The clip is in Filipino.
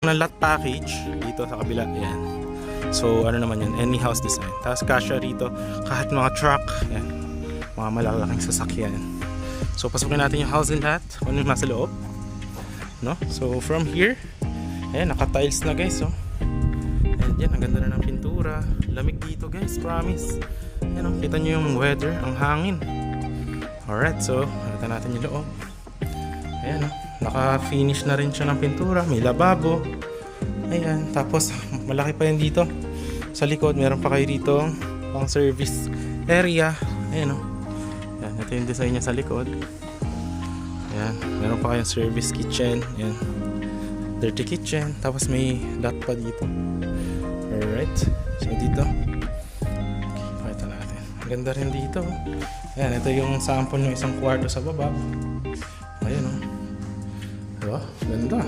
ng lot package dito sa kabila. Ayan. So ano naman yan, any house design. Tapos kasya rito kahit mga truck, ayan, mga malalaking sasakyan. So pasukin natin yung housing lot, kung ano yung nasa loob, no? So from here, ayan, naka-tiles na guys. So ayan, yan, ang ganda na ng pintura. Lamig dito guys, promise. Ayan, oh, kita nyo yung weather, ang hangin. Alright, so nakita natin yung loob. Ayan, oh, naka-finish na rin siya ng pintura. May lababo. Ayan, tapos malaki pa yan dito sa likod. Meron pa kayo dito pang service area. Ayan, oh. Ayan, ito yung design niya sa likod. Ayan, meron pa kayong service kitchen. Ayan, dirty kitchen. Tapos may lot pa dito. Alright, so dito, okay, pakita natin. Ang ganda rin dito. Ayan, ito yung sample ng isang kwarto sa baba. Ayan, oh. Diba? Ganda.